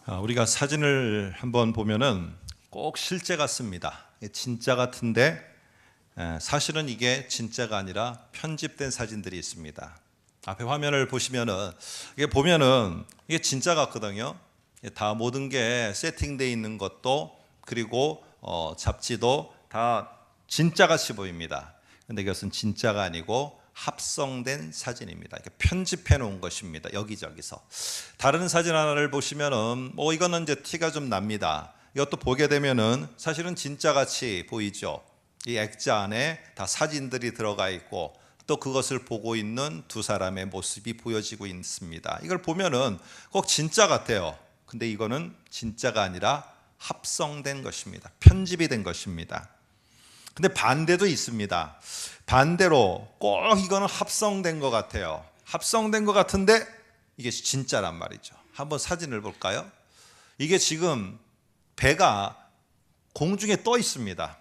우리가 사진을 한번 보면은 꼭 실제 같습니다. 진짜 같은데 사실은 이게 진짜가 아니라 편집된 사진들이 있습니다. 앞에 화면을 보시면은 이게 진짜 같거든요. 다 모든 게 세팅되어 있는 것도 그리고 잡지도 다 진짜 같이 보입니다. 근데 이것은 진짜가 아니고 합성된 사진입니다. 이렇게 편집해 놓은 것입니다. 여기저기서. 다른 사진 하나를 보시면은 이거는 이제 티가 좀 납니다. 이것도 보게 되면은 사실은 진짜 같이 보이죠. 이 액자 안에 다 사진들이 들어가 있고 또 그것을 보고 있는 두 사람의 모습이 보여지고 있습니다. 이걸 보면은 꼭 진짜 같아요. 근데 이거는 진짜가 아니라 합성된 것입니다. 편집이 된 것입니다. 근데 반대도 있습니다. 반대로 꼭 이거는 합성된 것 같아요. 합성된 것 같은데 이게 진짜란 말이죠. 한번 사진을 볼까요? 이게 지금 배가 공중에 떠 있습니다.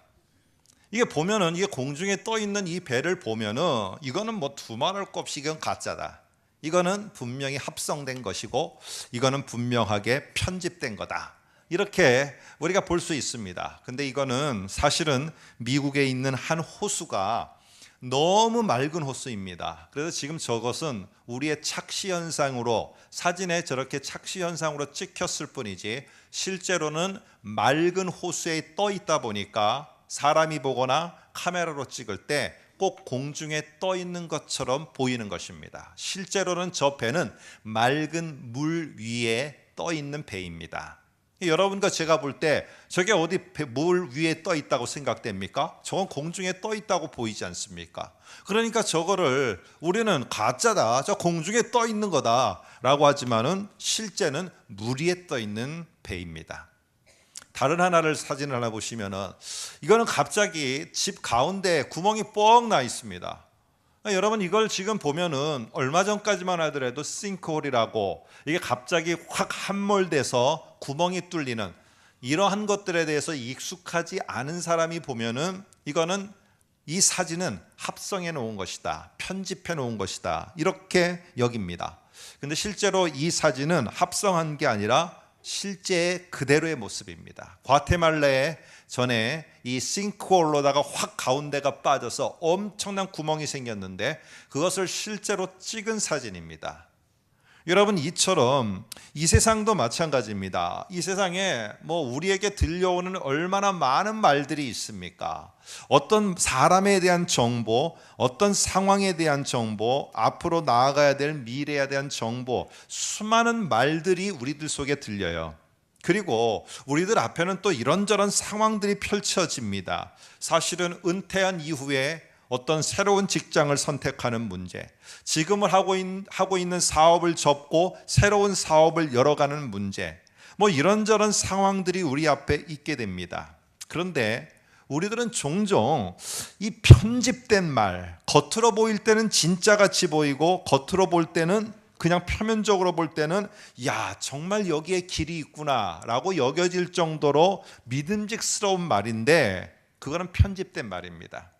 이게 보면은 이게 공중에 떠 있는 이 배를 보면은 이거는 뭐 두말할 것 없이 이건 가짜다. 이거는 분명히 합성된 것이고 이거는 분명하게 편집된 거다. 이렇게 우리가 볼 수 있습니다. 근데 이거는 사실은 미국에 있는 한 호수가 너무 맑은 호수입니다. 그래서 지금 저것은 우리의 착시 현상으로 사진에 저렇게 착시 현상으로 찍혔을 뿐이지 실제로는 맑은 호수에 떠 있다 보니까 사람이 보거나 카메라로 찍을 때 꼭 공중에 떠 있는 것처럼 보이는 것입니다. 실제로는 저 배는 맑은 물 위에 떠 있는 배입니다. 여러분과 제가 볼 때 저게 어디 물 위에 떠 있다고 생각됩니까? 저건 공중에 떠 있다고 보이지 않습니까? 그러니까 저거를 우리는 가짜다, 저 공중에 떠 있는 거다 라고 하지만은 실제는 물 위에 떠 있는 배입니다. 다른 사진을 하나 보시면은 이거는 갑자기 집 가운데 구멍이 뻥 나 있습니다. 여러분 이걸 지금 보면은 얼마 전까지만 하더라도 싱크홀이라고 이게 갑자기 확 함몰돼서 구멍이 뚫리는 이러한 것들에 대해서 익숙하지 않은 사람이 보면은 이거는 이 사진은 합성해 놓은 것이다, 편집해 놓은 것이다 이렇게 여깁니다. 근데 실제로 이 사진은 합성한 게 아니라 실제 그대로의 모습입니다. 과테말라에 전에 이 싱크홀로다가 확 가운데가 빠져서 엄청난 구멍이 생겼는데 그것을 실제로 찍은 사진입니다. 여러분 이처럼 이 세상도 마찬가지입니다. 이 세상에 우리에게 들려오는 얼마나 많은 말들이 있습니까? 어떤 사람에 대한 정보, 어떤 상황에 대한 정보, 앞으로 나아가야 될 미래에 대한 정보, 수많은 말들이 우리들 속에 들려요. 그리고 우리들 앞에는 또 이런저런 상황들이 펼쳐집니다. 사실은 은퇴한 이후에 어떤 새로운 직장을 선택하는 문제, 지금을 하고 있는 사업을 접고 새로운 사업을 열어가는 문제, 이런저런 상황들이 우리 앞에 있게 됩니다. 그런데 우리들은 종종 이 편집된 말, 겉으로 보일 때는 진짜같이 보이고 겉으로 볼 때는 그냥 표면적으로 볼 때는 야 정말 여기에 길이 있구나 라고 여겨질 정도로 믿음직스러운 말인데 그거는 편집된 말입니다.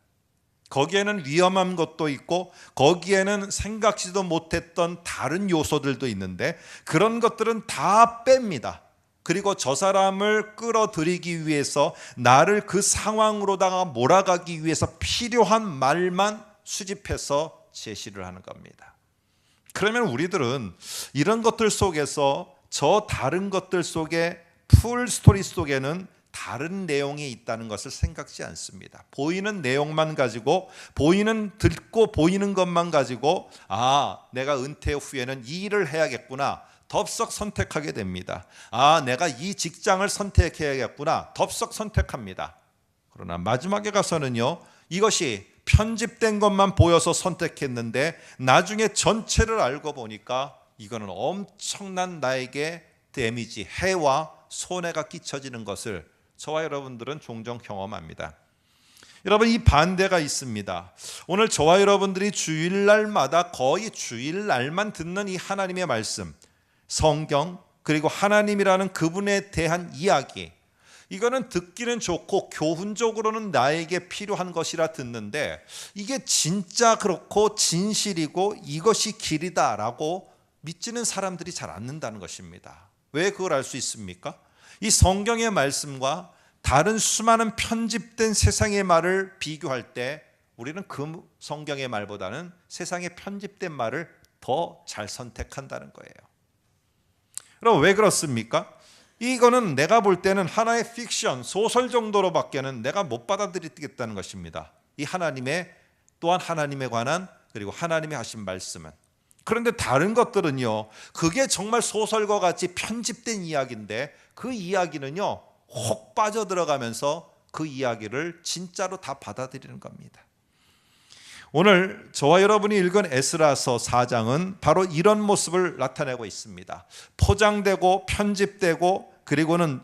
거기에는 위험한 것도 있고 거기에는 생각지도 못했던 다른 요소들도 있는데 그런 것들은 다 뺍니다. 그리고 저 사람을 끌어들이기 위해서 나를 그 상황으로다가 몰아가기 위해서 필요한 말만 수집해서 제시를 하는 겁니다. 그러면 우리들은 이런 것들 속에서 저 다른 것들 속에 풀 스토리 속에는 다른 내용이 있다는 것을 생각지 않습니다. 보이는 내용만 가지고 듣고 보이는 것만 가지고 내가 은퇴 후에는 이 일을 해야겠구나 덥석 선택하게 됩니다. 내가 이 직장을 선택해야겠구나 덥석 선택합니다. 그러나 마지막에 가서는요 이것이 편집된 것만 보여서 선택했는데 나중에 전체를 알고 보니까 이거는 엄청난 나에게 데미지, 해와 손해가 끼쳐지는 것을 저와 여러분들은 종종 경험합니다. 여러분 이 반대가 있습니다. 오늘 저와 여러분들이 주일날마다 거의 주일날만 듣는 이 하나님의 말씀, 성경 그리고 하나님이라는 그분에 대한 이야기, 이거는 듣기는 좋고 교훈적으로는 나에게 필요한 것이라 듣는데 이게 진짜 그렇고 진실이고 이것이 길이다라고 믿지는 사람들이 잘 않는다는 것입니다. 왜 그걸 알 수 있습니까? 이 성경의 말씀과 다른 수많은 편집된 세상의 말을 비교할 때 우리는 그 성경의 말보다는 세상의 편집된 말을 더 잘 선택한다는 거예요. 그럼 왜 그렇습니까? 이거는 내가 볼 때는 하나의 픽션, 소설 정도로밖에는 내가 못 받아들이겠다는 것입니다. 이 하나님의 또한 하나님에 관한 그리고 하나님이 하신 말씀은. 그런데 다른 것들은요, 그게 정말 소설과 같이 편집된 이야기인데 그 이야기는요 혹 빠져들어가면서 그 이야기를 진짜로 다 받아들이는 겁니다. 오늘 저와 여러분이 읽은 에스라서 4장은 바로 이런 모습을 나타내고 있습니다. 포장되고 편집되고 그리고는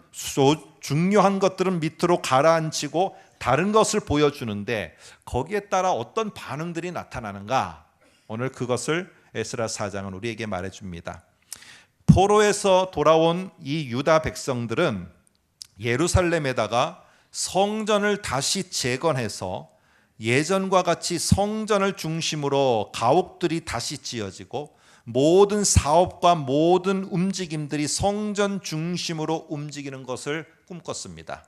중요한 것들은 밑으로 가라앉히고 다른 것을 보여주는데 거기에 따라 어떤 반응들이 나타나는가? 오늘 그것을 에스라 4장은 우리에게 말해줍니다. 포로에서 돌아온 이 유다 백성들은 예루살렘에다가 성전을 다시 재건해서 예전과 같이 성전을 중심으로 가옥들이 다시 지어지고 모든 사업과 모든 움직임들이 성전 중심으로 움직이는 것을 꿈꿨습니다.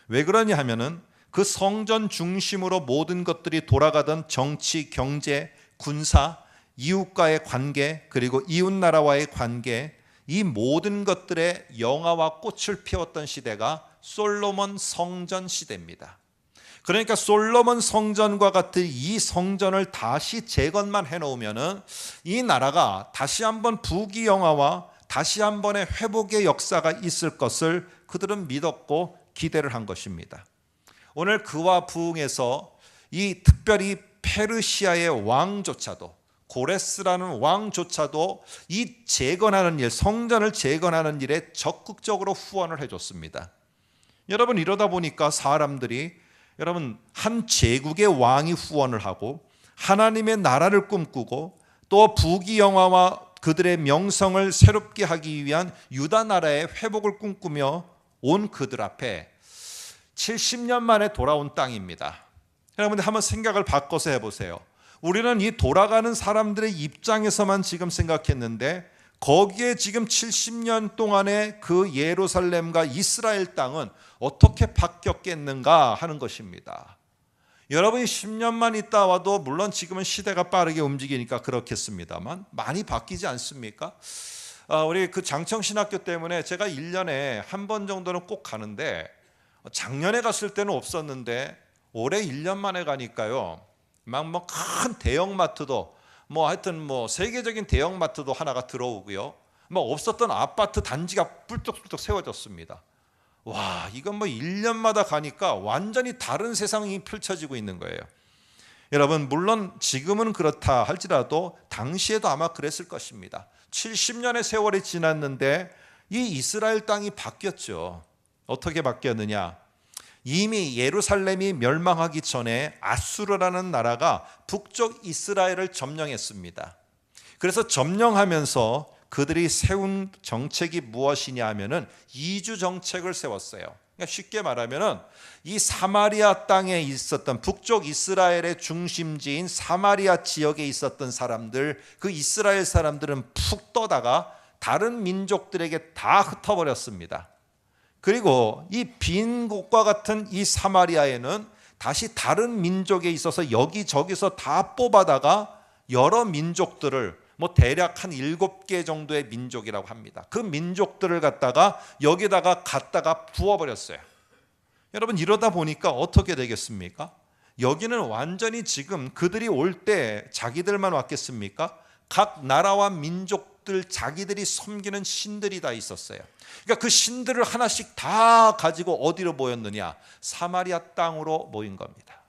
왜 그러냐 하면은 그 성전 중심으로 모든 것들이 돌아가던 정치, 경제, 군사, 이웃과의 관계 그리고 이웃나라와의 관계 이 모든 것들의 영화와 꽃을 피웠던 시대가 솔로몬 성전 시대입니다. 그러니까 솔로몬 성전과 같은 이 성전을 다시 재건만 해놓으면은 이 나라가 다시 한번 부귀영화와 다시 한번의 회복의 역사가 있을 것을 그들은 믿었고 기대를 한 것입니다. 오늘 그와 부응해서 이 특별히 페르시아의 왕조차도 고레스라는 왕조차도 이 재건하는 일, 성전을 재건하는 일에 적극적으로 후원을 해줬습니다. 여러분 이러다 보니까 사람들이 여러분 한 제국의 왕이 후원을 하고 하나님의 나라를 꿈꾸고 또 부귀영화와 그들의 명성을 새롭게 하기 위한 유다 나라의 회복을 꿈꾸며 온 그들 앞에 70년 만에 돌아온 땅입니다. 여러분들 한번 생각을 바꿔서 해보세요. 우리는 이 돌아가는 사람들의 입장에서만 지금 생각했는데 거기에 지금 70년 동안의 그 예루살렘과 이스라엘 땅은 어떻게 바뀌었겠는가 하는 것입니다. 여러분이 10년만 있다 와도 물론 지금은 시대가 빠르게 움직이니까 그렇겠습니다만 많이 바뀌지 않습니까? 우리 그 장청신학교 때문에 제가 1년에 한 번 정도는 꼭 가는데 작년에 갔을 때는 없었는데 올해 1년 만에 가니까요. 막 뭐 큰 대형마트도 뭐 하여튼 뭐 세계적인 대형마트도 하나가 들어오고요. 뭐 없었던 아파트 단지가 뿔떡뿔떡 세워졌습니다. 와, 이건 뭐 1년마다 가니까 완전히 다른 세상이 펼쳐지고 있는 거예요. 여러분 물론 지금은 그렇다 할지라도 당시에도 아마 그랬을 것입니다. 70년의 세월이 지났는데 이 이스라엘 땅이 바뀌었죠. 어떻게 바뀌었느냐? 이미 예루살렘이 멸망하기 전에 아수르라는 나라가 북쪽 이스라엘을 점령했습니다. 그래서 점령하면서 그들이 세운 정책이 무엇이냐 하면은 이주 정책을 세웠어요. 그러니까 쉽게 말하면은 이 사마리아 땅에 있었던 북쪽 이스라엘의 중심지인 사마리아 지역에 있었던 사람들, 그 이스라엘 사람들은 푹 떠다가 다른 민족들에게 다 흩어버렸습니다. 그리고 이 빈 곳과 같은 이 사마리아에는 다시 다른 민족에 있어서 여기저기서 다 뽑아다가 여러 민족들을 뭐 대략 한 7개 정도의 민족이라고 합니다. 그 민족들을 갖다가 여기다가 갖다가 부어버렸어요. 여러분 이러다 보니까 어떻게 되겠습니까? 여기는 완전히 지금 그들이 올 때 자기들만 왔겠습니까? 각 나라와 민족들 자기들이 섬기는 신들이 다 있었어요. 그러니까 그 신들을 하나씩 다 가지고 어디로 모였느냐? 사마리아 땅으로 모인 겁니다.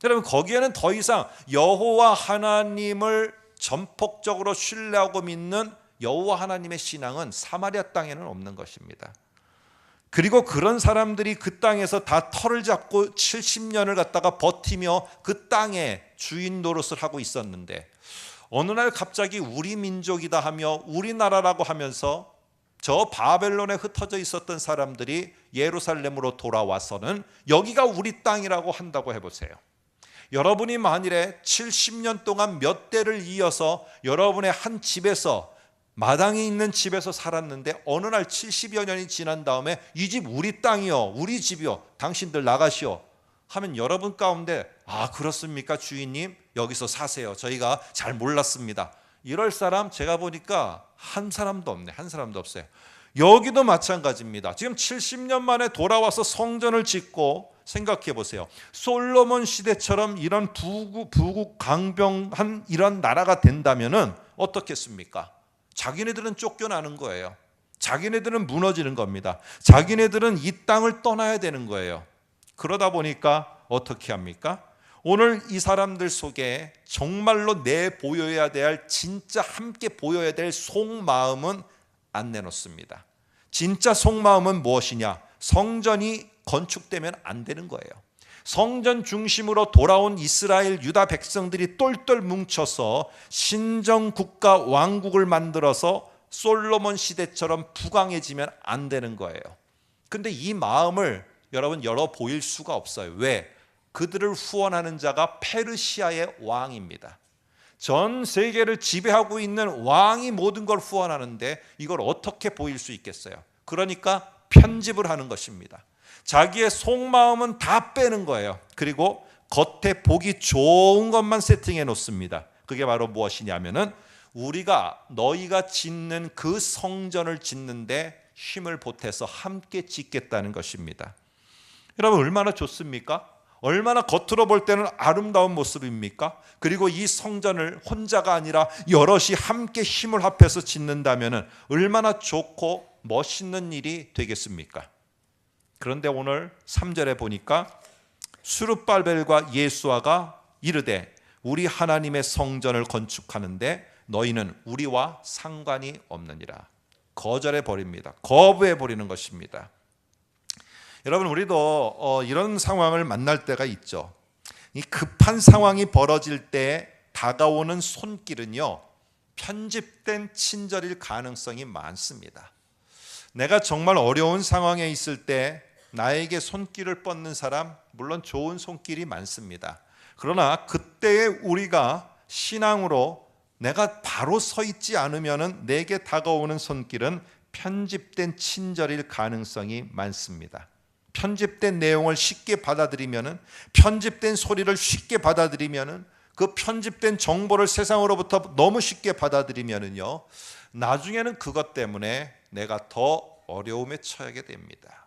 여러분 거기에는 더 이상 여호와 하나님을 전폭적으로 신뢰하고 믿는 여호와 하나님의 신앙은 사마리아 땅에는 없는 것입니다. 그리고 그런 사람들이 그 땅에서 다 터를 잡고 70년을 갖다가 버티며 그 땅의 주인 노릇을 하고 있었는데 어느 날 갑자기 우리 민족이다 하며 우리나라라고 하면서 저 바벨론에 흩어져 있었던 사람들이 예루살렘으로 돌아와서는 여기가 우리 땅이라고 한다고 해보세요. 여러분이 만일에 70년 동안 몇 대를 이어서 여러분의 한 집에서 마당에 있는 집에서 살았는데 어느 날 70여 년이 지난 다음에 이 집 우리 땅이요, 우리 집이요, 당신들 나가시오 하면 여러분 가운데 아 그렇습니까 주인님, 여기서 사세요, 저희가 잘 몰랐습니다, 이럴 사람 제가 보니까 한 사람도 없네. 한 사람도 없어요. 여기도 마찬가지입니다. 지금 70년 만에 돌아와서 성전을 짓고, 생각해 보세요. 솔로몬 시대처럼 이런 부국강병한 이런 나라가 된다면은 어떻겠습니까? 자기네들은 쫓겨나는 거예요. 자기네들은 무너지는 겁니다. 자기네들은 이 땅을 떠나야 되는 거예요. 그러다 보니까 어떻게 합니까? 오늘 이 사람들 속에 정말로 내보여야 될, 진짜 함께 보여야 될 속마음은 안 내놓습니다. 진짜 속마음은 무엇이냐? 성전이 건축되면 안 되는 거예요. 성전 중심으로 돌아온 이스라엘 유다 백성들이 똘똘 뭉쳐서 신정국가 왕국을 만들어서 솔로몬 시대처럼 부강해지면 안 되는 거예요. 근데 이 마음을 여러분 열어 보일 수가 없어요. 왜? 그들을 후원하는 자가 페르시아의 왕입니다. 전 세계를 지배하고 있는 왕이 모든 걸 후원하는데 이걸 어떻게 보일 수 있겠어요? 그러니까 편집을 하는 것입니다. 자기의 속마음은 다 빼는 거예요. 그리고 겉에 보기 좋은 것만 세팅해 놓습니다. 그게 바로 무엇이냐면은 우리가 너희가 짓는 그 성전을 짓는데 힘을 보태서 함께 짓겠다는 것입니다. 여러분 얼마나 좋습니까? 얼마나 겉으로 볼 때는 아름다운 모습입니까? 그리고 이 성전을 혼자가 아니라 여럿이 함께 힘을 합해서 짓는다면 얼마나 좋고 멋있는 일이 되겠습니까? 그런데 오늘 3절에 보니까 스룹발벨과 예수아가 이르되 우리 하나님의 성전을 건축하는데 너희는 우리와 상관이 없느니라. 거절해 버립니다. 거부해 버리는 것입니다. 여러분 우리도 이런 상황을 만날 때가 있죠. 이 급한 상황이 벌어질 때 다가오는 손길은요, 편집된 친절일 가능성이 많습니다. 내가 정말 어려운 상황에 있을 때 나에게 손길을 뻗는 사람, 물론 좋은 손길이 많습니다. 그러나 그때에 우리가 신앙으로 내가 바로 서 있지 않으면 내게 다가오는 손길은 편집된 친절일 가능성이 많습니다. 편집된 내용을 쉽게 받아들이면은, 편집된 소리를 쉽게 받아들이면은, 그 편집된 정보를 세상으로부터 너무 쉽게 받아들이면은요, 나중에는 그것 때문에 내가 더 어려움에 처하게 됩니다.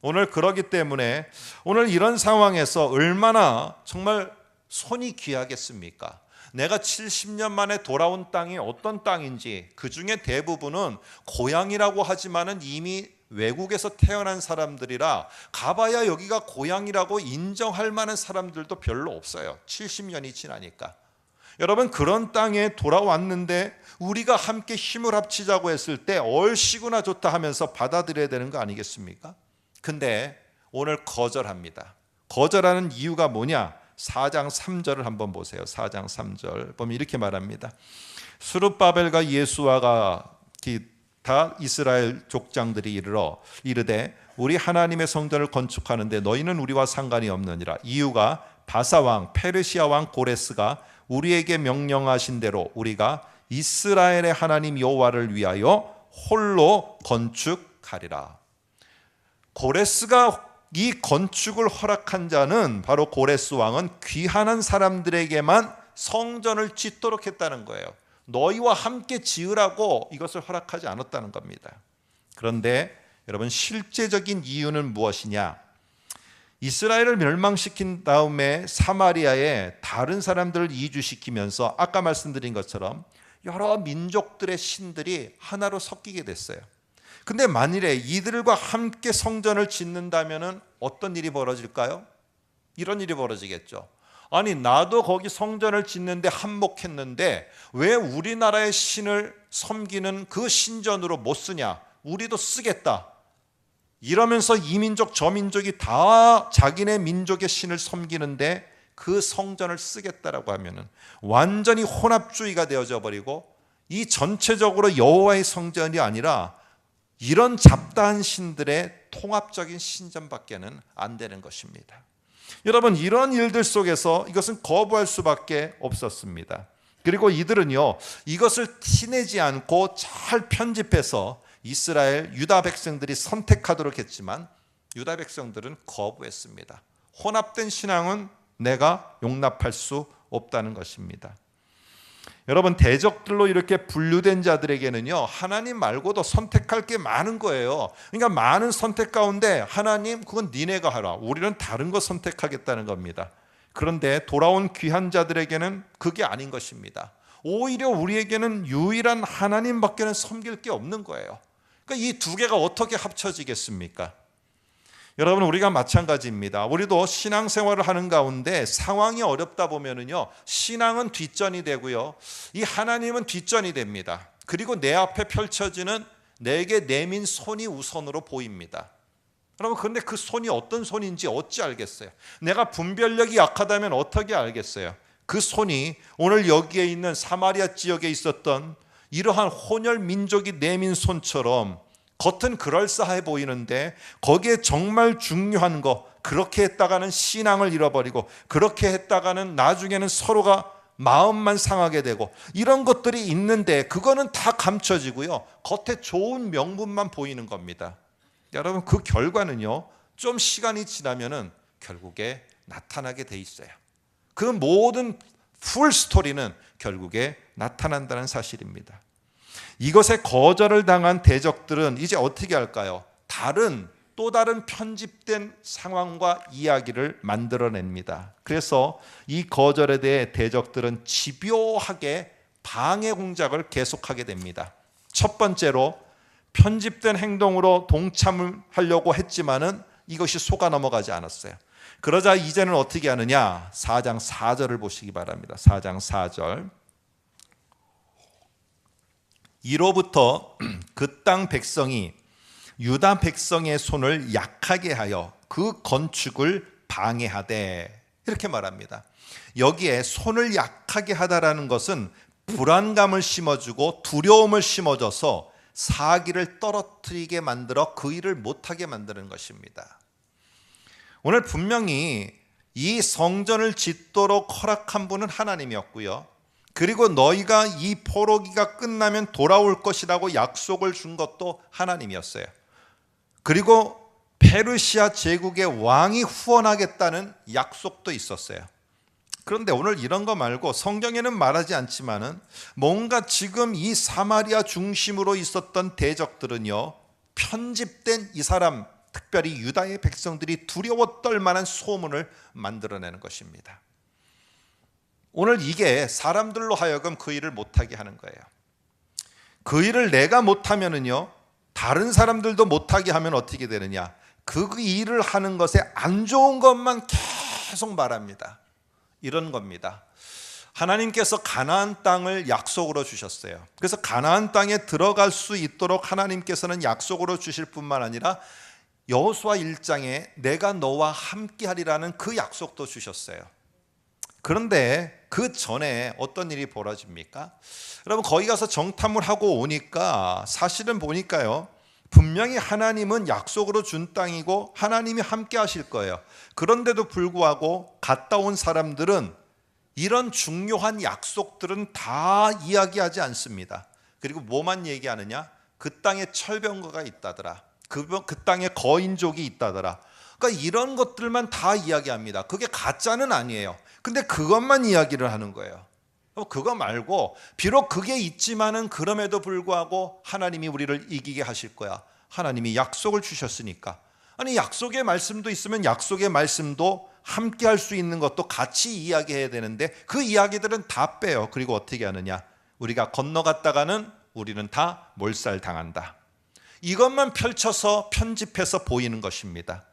오늘 그러기 때문에 오늘 이런 상황에서 얼마나 정말 손이 귀하겠습니까? 내가 70년 만에 돌아온 땅이 어떤 땅인지, 그 중에 대부분은 고향이라고 하지만은 이미 외국에서 태어난 사람들이라 가봐야 여기가 고향이라고 인정할 만한 사람들도 별로 없어요. 70년이 지나니까. 여러분 그런 땅에 돌아왔는데 우리가 함께 힘을 합치자고 했을 때 얼씨구나 좋다 하면서 받아들여야 되는 거 아니겠습니까? 근데 오늘 거절합니다. 거절하는 이유가 뭐냐? 4장 3절을 한번 보세요. 4장 3절 보면 이렇게 말합니다. 스룹바벨과 예수아가 다 이스라엘 족장들이 이르되 우리 하나님의 성전을 건축하는데 너희는 우리와 상관이 없느니라. 이유가 바사왕 페르시아 왕 고레스가 우리에게 명령하신 대로 우리가 이스라엘의 하나님 여호와를 위하여 홀로 건축하리라. 고레스가 이 건축을 허락한 자는 바로 고레스 왕은 귀한한 사람들에게만 성전을 짓도록 했다는 거예요. 너희와 함께 지으라고 이것을 허락하지 않았다는 겁니다. 그런데 여러분 실제적인 이유는 무엇이냐? 이스라엘을 멸망시킨 다음에 사마리아에 다른 사람들을 이주시키면서 아까 말씀드린 것처럼 여러 민족들의 신들이 하나로 섞이게 됐어요. 근데 만일에 이들과 함께 성전을 짓는다면 어떤 일이 벌어질까요? 이런 일이 벌어지겠죠. 아니 나도 거기 성전을 짓는데 한몫했는데 왜 우리나라의 신을 섬기는 그 신전으로 못 쓰냐? 우리도 쓰겠다. 이러면서 이 민족 저 민족이 다 자기네 민족의 신을 섬기는데 그 성전을 쓰겠다라고 하면은 완전히 혼합주의가 되어져 버리고 이 전체적으로 여호와의 성전이 아니라 이런 잡다한 신들의 통합적인 신전밖에는 안 되는 것입니다. 여러분 이런 일들 속에서 이것은 거부할 수밖에 없었습니다. 그리고 이들은요, 이것을 티내지 않고 잘 편집해서 이스라엘 유다 백성들이 선택하도록 했지만 유다 백성들은 거부했습니다. 혼합된 신앙은 내가 용납할 수 없다는 것입니다. 여러분, 대적들로 이렇게 분류된 자들에게는요, 하나님 말고도 선택할 게 많은 거예요. 그러니까 많은 선택 가운데 하나님, 그건 니네가 하라, 우리는 다른 거 선택하겠다는 겁니다. 그런데 돌아온 귀한 자들에게는 그게 아닌 것입니다. 오히려 우리에게는 유일한 하나님밖에는 섬길 게 없는 거예요. 그러니까 이 두 개가 어떻게 합쳐지겠습니까? 여러분, 우리가 마찬가지입니다. 우리도 신앙생활을 하는 가운데 상황이 어렵다 보면은요, 신앙은 뒷전이 되고요, 이 하나님은 뒷전이 됩니다. 그리고 내 앞에 펼쳐지는 내게 내민 손이 우선으로 보입니다. 여러분, 그런데 그 손이 어떤 손인지 어찌 알겠어요? 내가 분별력이 약하다면 어떻게 알겠어요? 그 손이 오늘 여기에 있는 사마리아 지역에 있었던 이러한 혼혈 민족이 내민 손처럼 겉은 그럴싸해 보이는데 거기에 정말 중요한 거, 그렇게 했다가는 신앙을 잃어버리고 그렇게 했다가는 나중에는 서로가 마음만 상하게 되고 이런 것들이 있는데 그거는 다 감춰지고요, 겉에 좋은 명분만 보이는 겁니다. 여러분, 그 결과는요, 좀 시간이 지나면은 결국에 나타나게 돼 있어요. 그 모든 풀 스토리는 결국에 나타난다는 사실입니다. 이것에 거절을 당한 대적들은 이제 어떻게 할까요? 또 다른 편집된 상황과 이야기를 만들어냅니다. 그래서 이 거절에 대해 대적들은 집요하게 방해 공작을 계속하게 됩니다. 첫 번째로 편집된 행동으로 동참을 하려고 했지만은 이것이 속아 넘어가지 않았어요. 그러자 이제는 어떻게 하느냐? 4장 4절을 보시기 바랍니다. 4장 4절. 이로부터 그 땅 백성이 유다 백성의 손을 약하게 하여 그 건축을 방해하되, 이렇게 말합니다. 여기에 손을 약하게 하다라는 것은 불안감을 심어주고 두려움을 심어줘서 사기를 떨어뜨리게 만들어 그 일을 못하게 만드는 것입니다. 오늘 분명히 이 성전을 짓도록 허락한 분은 하나님이었고요, 그리고 너희가 이 포로기가 끝나면 돌아올 것이라고 약속을 준 것도 하나님이었어요. 그리고 페르시아 제국의 왕이 후원하겠다는 약속도 있었어요. 그런데 오늘 이런 거 말고 성경에는 말하지 않지만은 뭔가 지금 이 사마리아 중심으로 있었던 대적들은요, 편집된 이 사람, 특별히 유다의 백성들이 두려워 떨 만한 소문을 만들어내는 것입니다. 오늘 이게 사람들로 하여금 그 일을 못하게 하는 거예요. 그 일을 내가 못하면은요, 다른 사람들도 못하게 하면 어떻게 되느냐? 그 일을 하는 것에 안 좋은 것만 계속 말합니다. 이런 겁니다. 하나님께서 가나안 땅을 약속으로 주셨어요. 그래서 가나안 땅에 들어갈 수 있도록 하나님께서는 약속으로 주실 뿐만 아니라 여호수아 1장에 내가 너와 함께하리라는 그 약속도 주셨어요. 그런데 그 전에 어떤 일이 벌어집니까? 여러분, 거기 가서 정탐을 하고 오니까 사실은 보니까요, 분명히 하나님은 약속으로 준 땅이고 하나님이 함께 하실 거예요. 그런데도 불구하고 갔다 온 사람들은 이런 중요한 약속들은 다 이야기하지 않습니다. 그리고 뭐만 얘기하느냐? 그 땅에 철병거가 있다더라, 그 땅에 거인족이 있다더라. 그러니까 이런 것들만 다 이야기합니다. 그게 가짜는 아니에요. 근데 그것만 이야기를 하는 거예요. 그거 말고 비록 그게 있지만은 그럼에도 불구하고 하나님이 우리를 이기게 하실 거야. 하나님이 약속을 주셨으니까. 아니, 약속의 말씀도 있으면 약속의 말씀도 함께 할 수 있는 것도 같이 이야기해야 되는데 그 이야기들은 다 빼요. 그리고 어떻게 하느냐? 우리가 건너갔다가는 우리는 다 몰살당한다. 이것만 펼쳐서 편집해서 보이는 것입니다.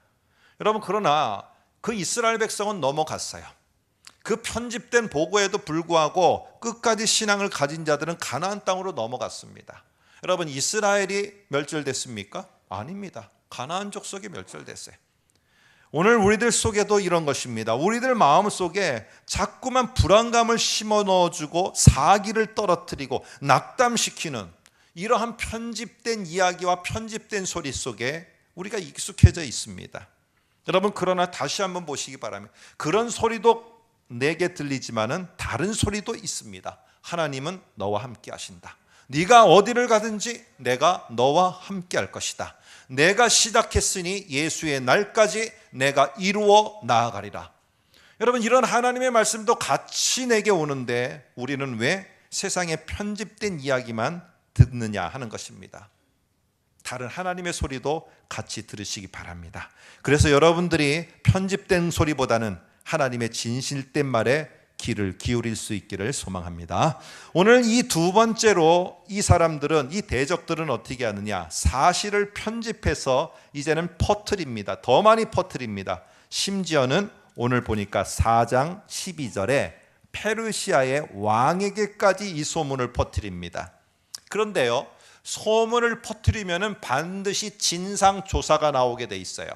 여러분, 그러나 그 이스라엘 백성은 넘어갔어요. 그 편집된 보고에도 불구하고 끝까지 신앙을 가진 자들은 가나안 땅으로 넘어갔습니다. 여러분, 이스라엘이 멸절됐습니까? 아닙니다. 가나안 족속이 멸절됐어요. 오늘 우리들 속에도 이런 것입니다. 우리들 마음 속에 자꾸만 불안감을 심어 넣어주고 사기를 떨어뜨리고 낙담시키는 이러한 편집된 이야기와 편집된 소리 속에 우리가 익숙해져 있습니다. 여러분, 그러나 다시 한번 보시기 바랍니다. 그런 소리도 내게 들리지만은 다른 소리도 있습니다. 하나님은 너와 함께 하신다. 네가 어디를 가든지 내가 너와 함께 할 것이다. 내가 시작했으니 예수의 날까지 내가 이루어 나아가리라. 여러분, 이런 하나님의 말씀도 같이 내게 오는데 우리는 왜 세상에 편집된 이야기만 듣느냐 하는 것입니다. 다른 하나님의 소리도 같이 들으시기 바랍니다. 그래서 여러분들이 편집된 소리보다는 하나님의 진실된 말에 귀를 기울일 수 있기를 소망합니다. 오늘 이 두 번째로 이 사람들은, 이 대적들은 어떻게 하느냐, 사실을 편집해서 이제는 퍼뜨립니다. 더 많이 퍼뜨립니다. 심지어는 오늘 보니까 4장 12절에 페르시아의 왕에게까지 이 소문을 퍼뜨립니다. 그런데요, 소문을 퍼뜨리면 반드시 진상조사가 나오게 돼 있어요.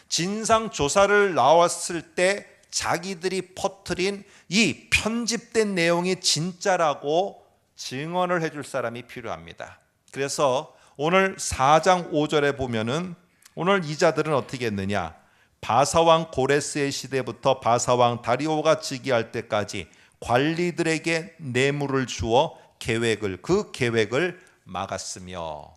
진상조사를 나왔을 때 자기들이 퍼뜨린 이 편집된 내용이 진짜라고 증언을 해줄 사람이 필요합니다. 그래서 오늘 4장 5절에 보면은 오늘 이 자들은 어떻게 했느냐, 바사왕 고레스의 시대부터 바사왕 다리오가 즉위할 때까지 관리들에게 뇌물을 주어 그 계획을 막았으며,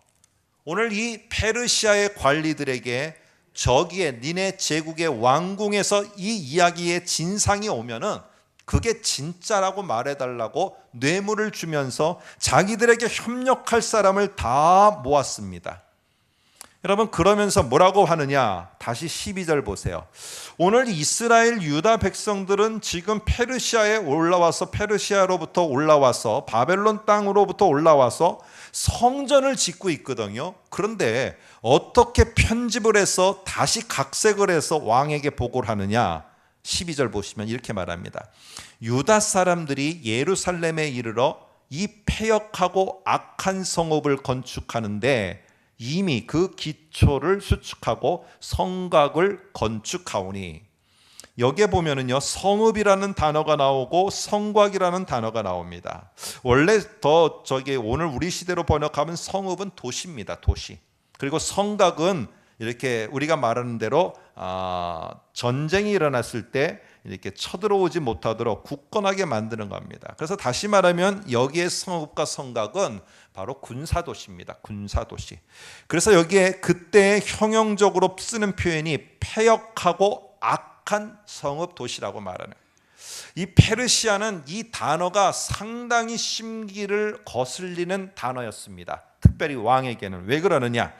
오늘 이 페르시아의 관리들에게 저기에 니네 제국의 왕궁에서 이 이야기의 진상이 오면은 그게 진짜라고 말해달라고 뇌물을 주면서 자기들에게 협력할 사람을 다 모았습니다. 여러분, 그러면서 뭐라고 하느냐, 다시 12절 보세요. 오늘 이스라엘 유다 백성들은 지금 페르시아로부터 올라와서 바벨론 땅으로부터 올라와서 성전을 짓고 있거든요. 그런데 어떻게 편집을 해서 다시 각색을 해서 왕에게 보고를 하느냐, 12절 보시면 이렇게 말합니다. 유다 사람들이 예루살렘에 이르러 이 패역하고 악한 성읍을 건축하는데 이미 그 기초를 수축하고 성곽을 건축하오니, 여기에 보면은요, 성읍이라는 단어가 나오고 성곽이라는 단어가 나옵니다. 원래 오늘 우리 시대로 번역하면 성읍은 도시입니다. 도시. 그리고 성곽은 이렇게 우리가 말하는 대로 전쟁이 일어났을 때 이렇게 쳐들어오지 못하도록 굳건하게 만드는 겁니다. 그래서 다시 말하면 여기에 성읍과 성곽은 바로 군사도시입니다. 군사도시. 그래서 여기에 그때 형용적으로 쓰는 표현이 패역하고 악한 성읍도시라고 말하는, 이 페르시아는 이 단어가 상당히 심기를 거슬리는 단어였습니다. 특별히 왕에게는. 왜 그러느냐,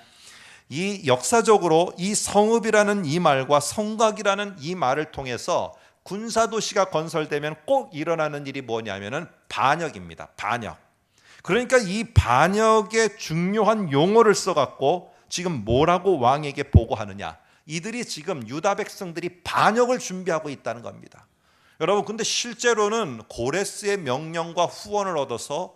이 역사적으로 이 성읍이라는 이 말과 성곽이라는 이 말을 통해서 군사도시가 건설되면 꼭 일어나는 일이 뭐냐면은 반역입니다. 반역. 그러니까 이 반역의 중요한 용어를 써갖고 지금 뭐라고 왕에게 보고하느냐, 이들이 지금 유다 백성들이 반역을 준비하고 있다는 겁니다. 여러분, 근데 실제로는 고레스의 명령과 후원을 얻어서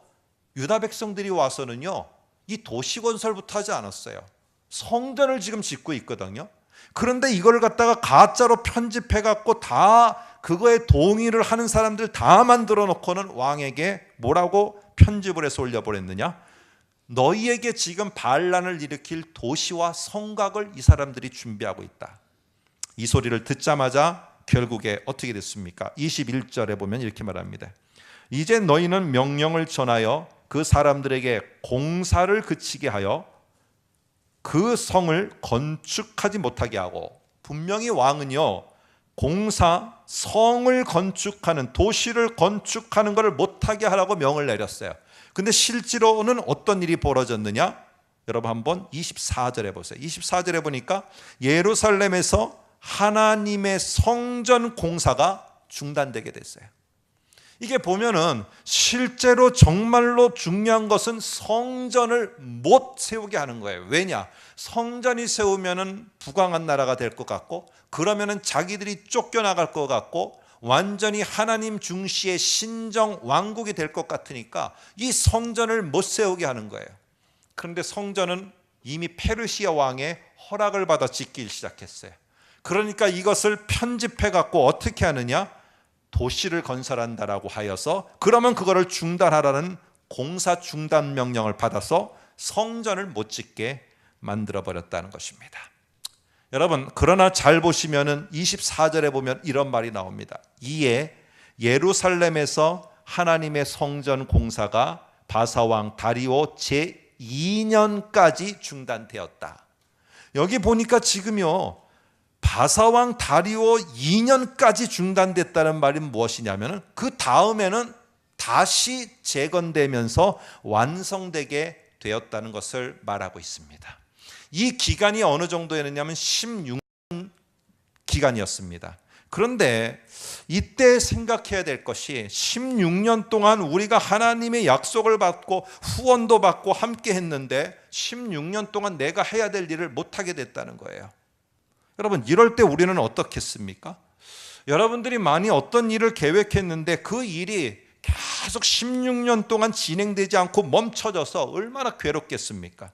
유다 백성들이 와서는요, 이 도시 건설부터 하지 않았어요. 성전을 지금 짓고 있거든요. 그런데 이걸 갖다가 가짜로 편집해갖고 다 그거에 동의를 하는 사람들 다 만들어 놓고는 왕에게 뭐라고 편집을 해서 올려보냈느냐, 너희에게 지금 반란을 일으킬 도시와 성곽을 이 사람들이 준비하고 있다. 이 소리를 듣자마자 결국에 어떻게 됐습니까? 21절에 보면 이렇게 말합니다. 이제 너희는 명령을 전하여 그 사람들에게 공사를 그치게 하여 그 성을 건축하지 못하게 하고, 분명히 왕은요, 성을 건축하는, 도시를 건축하는 것을 못하게 하라고 명을 내렸어요. 근데 실제로는 어떤 일이 벌어졌느냐? 여러분 한번 24절에 보세요. 24절에 보니까 예루살렘에서 하나님의 성전 공사가 중단되게 됐어요. 이게 보면은 실제로 정말로 중요한 것은 성전을 못 세우게 하는 거예요. 왜냐? 성전이 세우면은 부강한 나라가 될 것 같고, 그러면은 자기들이 쫓겨나갈 것 같고, 완전히 하나님 중시의 신정 왕국이 될 것 같으니까 이 성전을 못 세우게 하는 거예요. 그런데 성전은 이미 페르시아 왕의 허락을 받아 짓기 시작했어요. 그러니까 이것을 편집해 갖고 어떻게 하느냐? 도시를 건설한다라고 하여서, 그러면 그거를 중단하라는 공사 중단 명령을 받아서 성전을 못 짓게 만들어 버렸다는 것입니다. 여러분, 그러나 잘 보시면은 24절에 보면 이런 말이 나옵니다. 이에 예루살렘에서 하나님의 성전 공사가 바사왕 다리오 제2년까지 중단되었다. 여기 보니까 지금요, 바사왕 다리오 2년까지 중단됐다는 말이 무엇이냐면 그 다음에는 다시 재건되면서 완성되게 되었다는 것을 말하고 있습니다. 이 기간이 어느 정도였냐면 16년 기간이었습니다. 그런데 이때 생각해야 될 것이 16년 동안 우리가 하나님의 약속을 받고 후원도 받고 함께 했는데 16년 동안 내가 해야 될 일을 못하게 됐다는 거예요. 여러분, 이럴 때 우리는 어떻겠습니까? 여러분들이 많이 어떤 일을 계획했는데 그 일이 계속 16년 동안 진행되지 않고 멈춰져서 얼마나 괴롭겠습니까?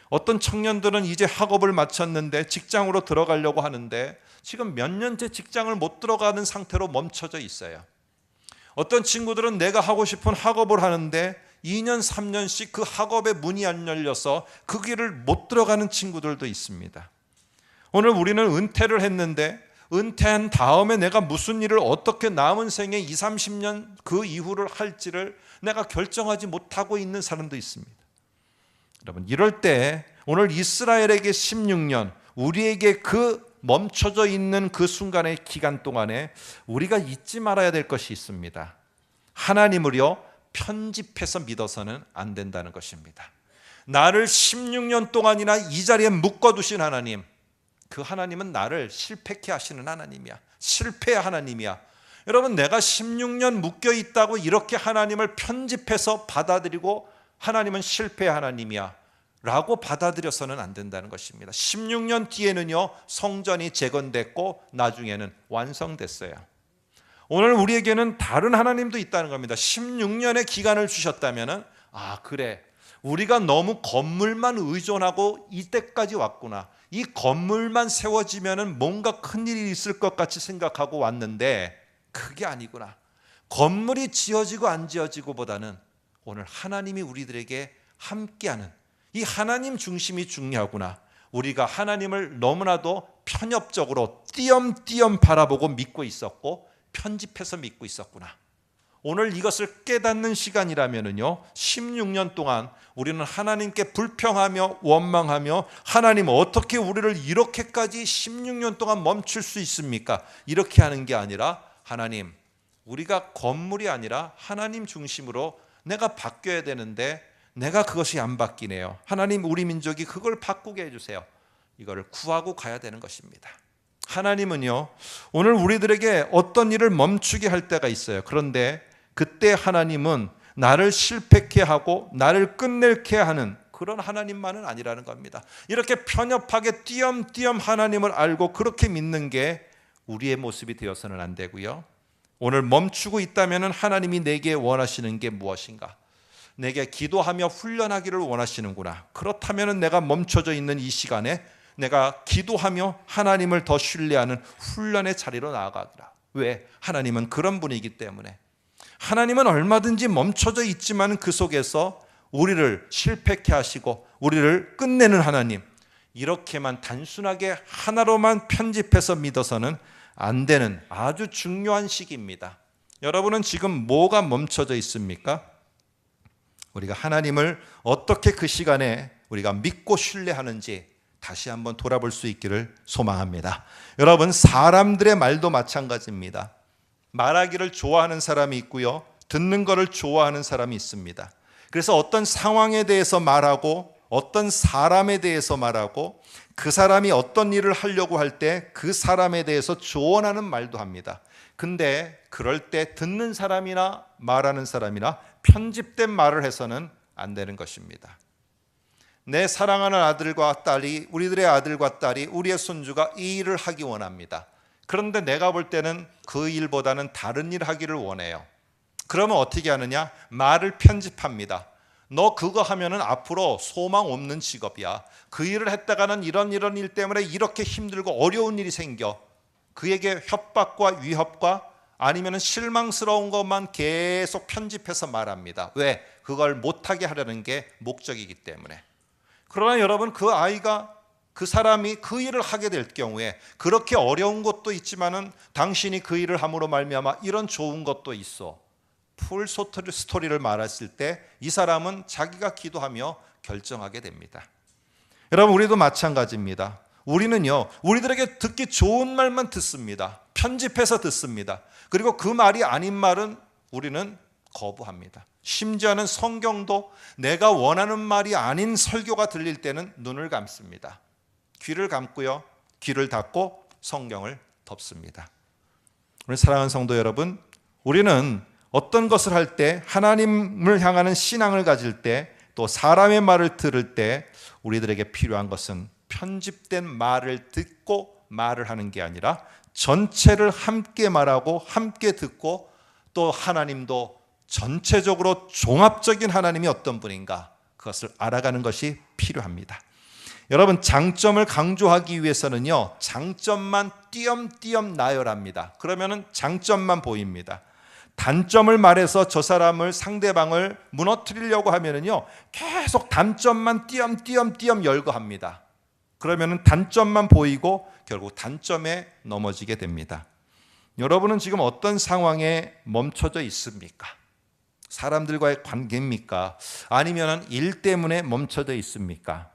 어떤 청년들은 이제 학업을 마쳤는데 직장으로 들어가려고 하는데 지금 몇 년째 직장을 못 들어가는 상태로 멈춰져 있어요. 어떤 친구들은 내가 하고 싶은 학업을 하는데 2년, 3년씩 그 학업의 문이 안 열려서 그 길을 못 들어가는 친구들도 있습니다. 오늘 우리는 은퇴를 했는데 은퇴한 다음에 내가 무슨 일을 어떻게 남은 생에 20, 30년 그 이후를 할지를 내가 결정하지 못하고 있는 사람도 있습니다. 여러분, 이럴 때 오늘 이스라엘에게 16년, 우리에게 그 멈춰져 있는 그 순간의 기간 동안에 우리가 잊지 말아야 될 것이 있습니다. 하나님을요, 편집해서 믿어서는 안 된다는 것입니다. 나를 16년 동안이나 이 자리에 묶어두신 하나님, 그 하나님은 나를 실패케 하시는 하나님이야. 실패의 하나님이야. 여러분, 내가 16년 묶여 있다고 이렇게 하나님을 편집해서 받아들이고 하나님은 실패의 하나님이야 라고 받아들여서는 안 된다는 것입니다. 16년 뒤에는요, 성전이 재건됐고 나중에는 완성됐어요. 오늘 우리에게는 다른 하나님도 있다는 겁니다. 16년의 기간을 주셨다면 그래, 우리가 너무 건물만 의존하고 이때까지 왔구나. 이 건물만 세워지면 뭔가 큰일이 있을 것 같이 생각하고 왔는데 그게 아니구나. 건물이 지어지고 안 지어지고보다는 오늘 하나님이 우리들에게 함께하는 이 하나님 중심이 중요하구나. 우리가 하나님을 너무나도 편협적으로 띄엄띄엄 바라보고 믿고 있었고 편집해서 믿고 있었구나. 오늘 이것을 깨닫는 시간이라면요, 16년 동안 우리는 하나님께 불평하며 원망하며 하나님 어떻게 우리를 이렇게까지 16년 동안 멈출 수 있습니까? 이렇게 하는 게 아니라 하나님, 우리가 건물이 아니라 하나님 중심으로 내가 바뀌어야 되는데 내가 그것이 안 바뀌네요. 하나님, 우리 민족이 그걸 바꾸게 해주세요. 이거를 구하고 가야 되는 것입니다. 하나님은요, 오늘 우리들에게 어떤 일을 멈추게 할 때가 있어요. 그런데 그때 하나님은 나를 실패케 하고 나를 끝낼게 하는 그런 하나님만은 아니라는 겁니다. 이렇게 편협하게 띄엄띄엄 하나님을 알고 그렇게 믿는 게 우리의 모습이 되어서는 안 되고요. 오늘 멈추고 있다면 하나님이 내게 원하시는 게 무엇인가? 내게 기도하며 훈련하기를 원하시는구나. 그렇다면 내가 멈춰져 있는 이 시간에 내가 기도하며 하나님을 더 신뢰하는 훈련의 자리로 나아가기라. 왜? 하나님은 그런 분이기 때문에. 하나님은 얼마든지 멈춰져 있지만 그 속에서 우리를 실패케 하시고 우리를 끝내는 하나님, 이렇게만 단순하게 하나로만 편집해서 믿어서는 안 되는 아주 중요한 시기입니다. 여러분은 지금 뭐가 멈춰져 있습니까? 우리가 하나님을 어떻게 그 시간에 우리가 믿고 신뢰하는지 다시 한번 돌아볼 수 있기를 소망합니다. 여러분, 사람들의 말도 마찬가지입니다. 말하기를 좋아하는 사람이 있고요, 듣는 것을 좋아하는 사람이 있습니다. 그래서 어떤 상황에 대해서 말하고 어떤 사람에 대해서 말하고 그 사람이 어떤 일을 하려고 할 때 그 사람에 대해서 조언하는 말도 합니다. 근데 그럴 때 듣는 사람이나 말하는 사람이나 편집된 말을 해서는 안 되는 것입니다. 내 사랑하는 아들과 딸이, 우리들의 아들과 딸이, 우리의 손주가 이 일을 하기 원합니다. 그런데 내가 볼 때는 그 일보다는 다른 일 하기를 원해요. 그러면 어떻게 하느냐? 말을 편집합니다. 너 그거 하면은 앞으로 소망 없는 직업이야. 그 일을 했다가는 이런 일 때문에 이렇게 힘들고 어려운 일이 생겨. 그에게 협박과 위협과 아니면 실망스러운 것만 계속 편집해서 말합니다. 왜? 그걸 못하게 하려는 게 목적이기 때문에. 그러나 여러분, 그 아이가, 그 사람이 그 일을 하게 될 경우에 그렇게 어려운 것도 있지만은 당신이 그 일을 함으로 말미암아 이런 좋은 것도 있어. 풀 스토리를 말했을 때 이 사람은 자기가 기도하며 결정하게 됩니다. 여러분, 우리도 마찬가지입니다. 우리는요, 우리들에게 듣기 좋은 말만 듣습니다. 편집해서 듣습니다. 그리고 그 말이 아닌 말은 우리는 거부합니다. 심지어는 성경도 내가 원하는 말이 아닌 설교가 들릴 때는 눈을 감습니다. 귀를 감고요, 귀를 닫고 성경을 덮습니다. 우리 사랑하는 성도 여러분, 우리는 어떤 것을 할 때, 하나님을 향하는 신앙을 가질 때, 또 사람의 말을 들을 때 우리들에게 필요한 것은 편집된 말을 듣고 말을 하는 게 아니라 전체를 함께 말하고 함께 듣고, 또 하나님도 전체적으로 종합적인 하나님이 어떤 분인가, 그것을 알아가는 것이 필요합니다. 여러분, 장점을 강조하기 위해서는요, 장점만 띄엄띄엄 나열합니다. 그러면은 장점만 보입니다. 단점을 말해서 저 사람을, 상대방을 무너뜨리려고 하면은요, 계속 단점만 띄엄띄엄 열거합니다. 그러면은 단점만 보이고 결국 단점에 넘어지게 됩니다. 여러분은 지금 어떤 상황에 멈춰져 있습니까? 사람들과의 관계입니까? 아니면 일 때문에 멈춰져 있습니까?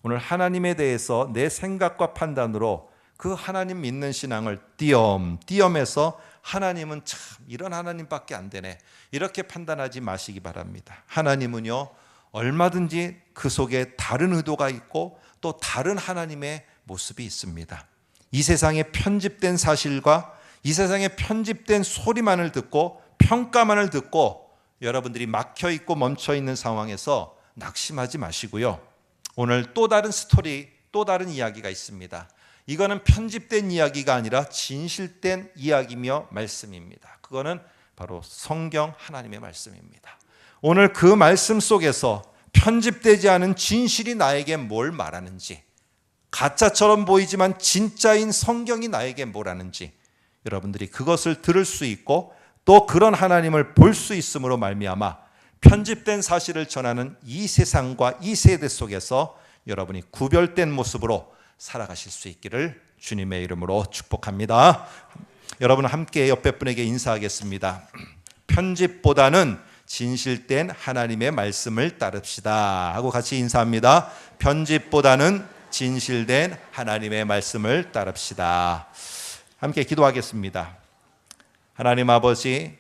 오늘 하나님에 대해서 내 생각과 판단으로 그 하나님 믿는 신앙을 띄엄띄엄해서 하나님은 참 이런 하나님밖에 안 되네, 이렇게 판단하지 마시기 바랍니다. 하나님은요, 얼마든지 그 속에 다른 의도가 있고 또 다른 하나님의 모습이 있습니다. 이 세상에 편집된 사실과 이 세상에 편집된 소리만을 듣고 평가만을 듣고 여러분들이 막혀있고 멈춰있는 상황에서 낙심하지 마시고요, 오늘 또 다른 스토리, 또 다른 이야기가 있습니다. 이거는 편집된 이야기가 아니라 진실된 이야기며 말씀입니다. 그거는 바로 성경 하나님의 말씀입니다. 오늘 그 말씀 속에서 편집되지 않은 진실이 나에게 뭘 말하는지, 가짜처럼 보이지만 진짜인 성경이 나에게 뭘 하는지, 여러분들이 그것을 들을 수 있고 또 그런 하나님을 볼 수 있음으로 말미암아 편집된 사실을 전하는 이 세상과 이 세대 속에서 여러분이 구별된 모습으로 살아가실 수 있기를 주님의 이름으로 축복합니다. 여러분 함께 옆에 분에게 인사하겠습니다. 편집보다는 진실된 하나님의 말씀을 따릅시다 하고 같이 인사합니다. 편집보다는 진실된 하나님의 말씀을 따릅시다. 함께 기도하겠습니다. 하나님 아버지,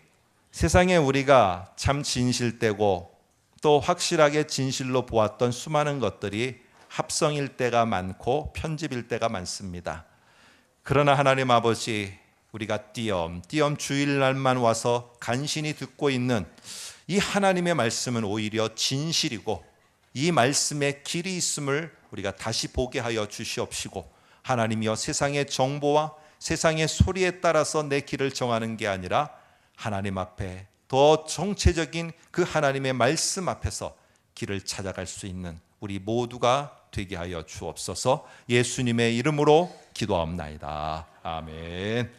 세상에 우리가 참 진실되고 또 확실하게 진실로 보았던 수많은 것들이 합성일 때가 많고 편집일 때가 많습니다. 그러나 하나님 아버지, 우리가 띄엄띄엄 주일날만 와서 간신히 듣고 있는 이 하나님의 말씀은 오히려 진실이고 이 말씀에 길이 있음을 우리가 다시 보게 하여 주시옵시고, 하나님이여, 세상의 정보와 세상의 소리에 따라서 내 길을 정하는 게 아니라 하나님 앞에 더 정체적인 그 하나님의 말씀 앞에서 길을 찾아갈 수 있는 우리 모두가 되게 하여 주옵소서. 예수님의 이름으로 기도하옵나이다. 아멘.